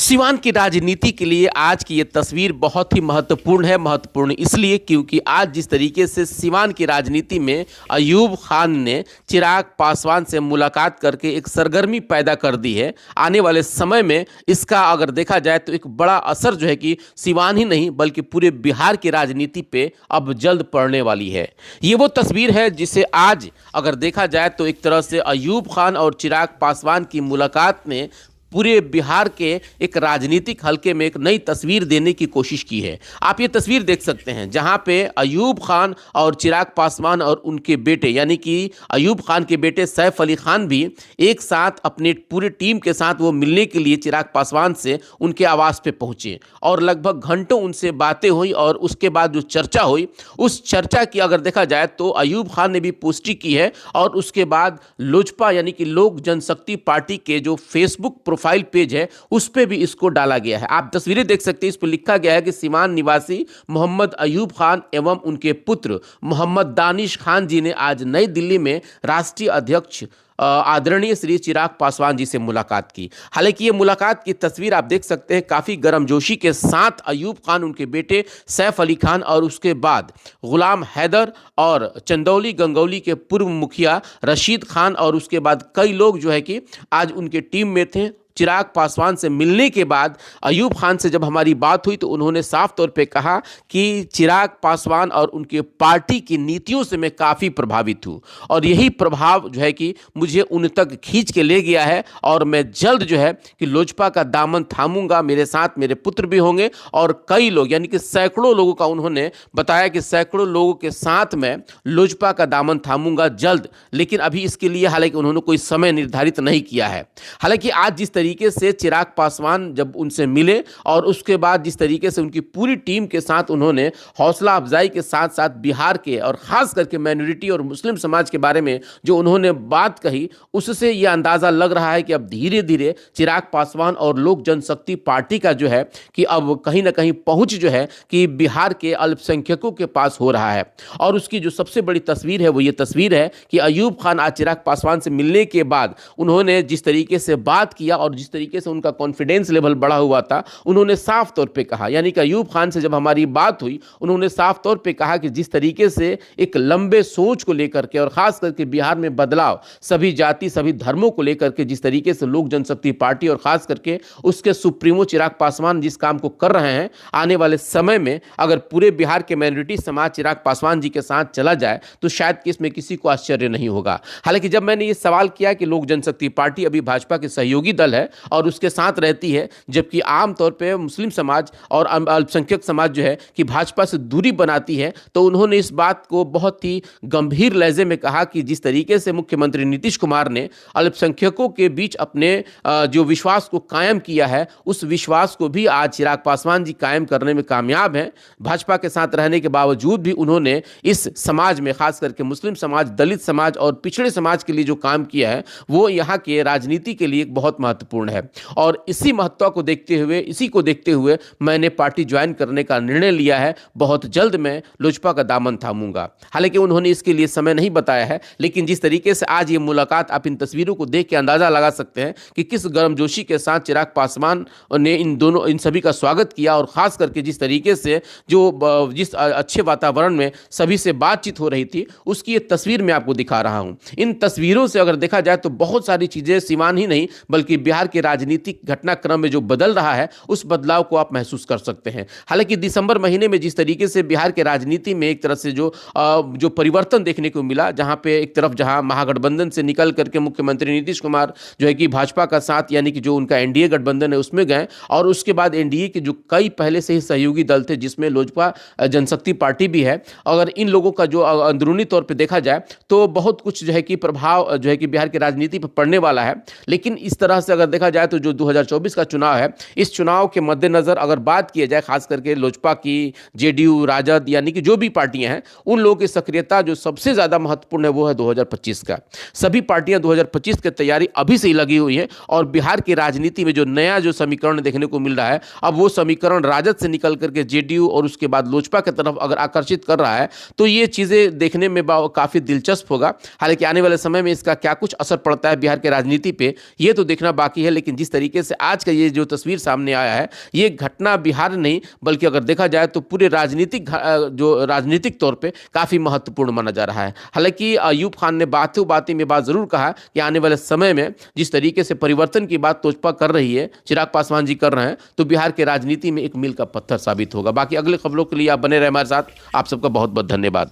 सिवान की राजनीति के लिए आज की ये तस्वीर बहुत ही महत्वपूर्ण है। महत्वपूर्ण इसलिए क्योंकि आज जिस तरीके से सिवान की राजनीति में अयूब खान ने चिराग पासवान से मुलाकात करके एक सरगर्मी पैदा कर दी है, आने वाले समय में इसका अगर देखा जाए तो एक बड़ा असर जो है कि सिवान ही नहीं बल्कि पूरे बिहार की राजनीति पे अब जल्द पड़ने वाली है। ये वो तस्वीर है जिसे आज अगर देखा जाए तो एक तरह से अयूब खान और चिराग पासवान की मुलाकात ने पूरे बिहार के एक राजनीतिक हलके में एक नई तस्वीर देने की कोशिश की है। आप ये तस्वीर देख सकते हैं जहां पे अयूब खान और चिराग पासवान और उनके बेटे यानी कि अयूब खान के बेटे सैफ अली खान भी एक साथ अपने पूरी टीम के साथ वो मिलने के लिए चिराग पासवान से उनके आवास पे पहुंचे और लगभग घंटों उनसे बातें हुई और उसके बाद जो चर्चा हुई उस चर्चा की अगर देखा जाए तो अयूब खान ने भी पुष्टि की है और उसके बाद लोजपा यानी कि लोक जनशक्ति पार्टी के जो फेसबुक प्रोफाइल पेज है उस पे भी इसको डाला गया है। आप तस्वीरें देख सकते हैं, इस पर लिखा गया है कि सीवान निवासी मोहम्मद अयूब खान एवं उनके पुत्र मोहम्मद दानिश खान जी ने आज नई दिल्ली में राष्ट्रीय अध्यक्ष आदरणीय श्री चिराग पासवान जी से मुलाकात की। हालांकि ये मुलाकात की तस्वीर आप देख सकते हैं काफ़ी गर्मजोशी के साथ अयूब खान, उनके बेटे सैफ अली खान और उसके बाद गुलाम हैदर और चंदौली गंगौली के पूर्व मुखिया रशीद खान और उसके बाद कई लोग जो है कि आज उनके टीम में थे। चिराग पासवान से मिलने के बाद अयूब खान से जब हमारी बात हुई तो उन्होंने साफ तौर पे कहा कि चिराग पासवान और उनके पार्टी की नीतियों से मैं काफ़ी प्रभावित हूँ और यही प्रभाव जो है कि मुझे उन तक खींच के ले गया है और मैं जल्द जो है कि लोजपा का दामन थामूंगा। मेरे साथ मेरे पुत्र भी होंगे और कई लोग यानी कि सैकड़ों लोगों का उन्होंने बताया कि सैकड़ों लोगों के साथ मैं लोजपा का दामन थामूंगा जल्द। लेकिन अभी इसके लिए हालांकि उन्होंने कोई समय निर्धारित नहीं किया है। हालांकि आज जिस तरीके से चिराग पासवान जब उनसे मिले और उसके बाद जिस तरीके से उनकी पूरी टीम के साथ उन्होंने हौसला अफजाई के साथ साथ बिहार के और खास करके माइनॉरिटी और मुस्लिम समाज के बारे में जो उन्होंने बात कही उससे यह अंदाजा लग रहा है कि अब धीरे धीरे चिराग पासवान और लोक जनशक्ति पार्टी का जो है कि अब कहीं ना कहीं पहुंच जो है कि बिहार के अल्पसंख्यकों के पास हो रहा है। और उसकी जो सबसे बड़ी तस्वीर है वो ये तस्वीर है कि अयूब खान आज चिराग पासवान से मिलने के बाद उन्होंने जिस तरीके से बात किया और जिस तरीके से उनका कॉन्फिडेंस लेवल बढ़ा हुआ था, उन्होंने साफ तौर पे कहा यानी कि अयूब खान से जब हमारी बात हुई उन्होंने साफ तौर पे कहा कि जिस तरीके से एक लंबे सोच को लेकर के और खास करके बिहार में बदलाव सभी जाति सभी धर्मों को लेकर के जिस तरीके से लोक जनशक्ति पार्टी और खास करके उसके सुप्रीमो चिराग पासवान जिस काम को कर रहे हैं, आने वाले समय में अगर पूरे बिहार के माइनॉरिटी समाज चिराग पासवान जी के साथ चला जाए तो शायद कि इसमें किसी को आश्चर्य नहीं होगा। हालांकि जब मैंने ये सवाल किया कि लोक जनशक्ति पार्टी अभी भाजपा के सहयोगी दल है और उसके साथ रहती है जबकि आमतौर पे मुस्लिम समाज और अल्पसंख्यक समाज जो है कि भाजपा से दूरी बनाती है, तो उन्होंने इस बात को बहुत ही गंभीर लहजे में कहा कि जिस तरीके से मुख्यमंत्री नीतीश कुमार ने अल्पसंख्यकों के बीच अपने जो विश्वास को कायम किया है उस विश्वास को भी आज चिराग पासवान जी कायम करने में कामयाब हैं। भाजपा के साथ रहने के बावजूद भी उन्होंने इस समाज में खास करके मुस्लिम समाज, दलित समाज और पिछड़े समाज के लिए जो काम किया है वो यहाँ के राजनीति के लिए बहुत महत्वपूर्ण है। और इसी महत्व को देखते हुए इसी को देखते हुए मैंने पार्टी ज्वाइन करने का निर्णय लिया है। बहुत जल्द मैं लोजपा का दामन थामूंगा। हालांकि उन्होंने इसके लिए समय नहीं बताया है, लेकिन जिस तरीके से आज ये मुलाकात आप इन तस्वीरों को देख के अंदाजा लगा सकते हैं कि किस गर्मजोशी के साथ चिराग पासवान ने इन सभी का स्वागत किया और खास करके जिस तरीके से जिस अच्छे वातावरण में सभी से बातचीत हो रही थी उसकी ये तस्वीर मैं आपको दिखा रहा हूं। इन तस्वीरों से अगर देखा जाए तो बहुत सारी चीजें सिवान ही नहीं बल्कि बिहार के राजनीतिक घटनाक्रम में जो बदल रहा है उस बदलाव को आप महसूस कर सकते हैं। हालांकि दिसंबर महीने में जिस तरीके से बिहार के राजनीति में एक तरह से जो परिवर्तन देखने को मिला, जहां पे एक तरफ जहां महागठबंधन से निकल करके मुख्यमंत्री नीतीश कुमार जो है कि भाजपा का साथ यानी कि जो उनका एनडीए गठबंधन है उसमें गए और उसके बाद एनडीए के जो कई पहले से ही सहयोगी दल थे जिसमें लोजपा जनशक्ति पार्टी भी है, अगर इन लोगों का जो अंदरूनी तौर पर देखा जाए तो बहुत कुछ जो है कि प्रभाव जो है कि बिहार की राजनीति पर पड़ने वाला है। लेकिन इस तरह से अगर देखा जाए तो जो 2024 का चुनाव है इस चुनाव के मद्देनजर अगर बात की जाए खास करके लोजपा की, जेडीयू, राजद यानी कि जो भी पार्टियां हैं उन लोगों की सक्रियता जो सबसे ज्यादा महत्वपूर्ण है वो है 2025 का। सभी पार्टियां 2025 की तैयारी अभी से ही लगी हुई है और बिहार की राजनीति में जो नया जो समीकरण देखने को मिल रहा है अब वो समीकरण राजद से निकल करके जेडीयू और उसके बाद लोजपा की तरफ अगर आकर्षित कर रहा है तो ये चीजें देखने में काफी दिलचस्प होगा। हालांकि आने वाले समय में इसका क्या कुछ असर पड़ता है बिहार की राजनीति पे ये तो देखना बाकी बाकी है, लेकिन जिस तरीके से आज का ये जो तस्वीर सामने आया है, ये घटना बिहार नहीं बल्कि अगर देखा जाए तो पूरे जो राजनीतिक तौर पे काफ़ी महत्वपूर्ण माना जा रहा है। हालांकि अयूब खान ने बातों बातें में बात जरूर कहा कि आने वाले समय में जिस तरीके से परिवर्तन की बात तोजपा कर रही है, चिराग पासवान जी कर रहे हैं, तो बिहार के राजनीति में एक मील का पत्थर साबित होगा। बाकी अगले खबरों के लिए आप बने रहे हमारे साथ। आप सबका बहुत बहुत धन्यवाद।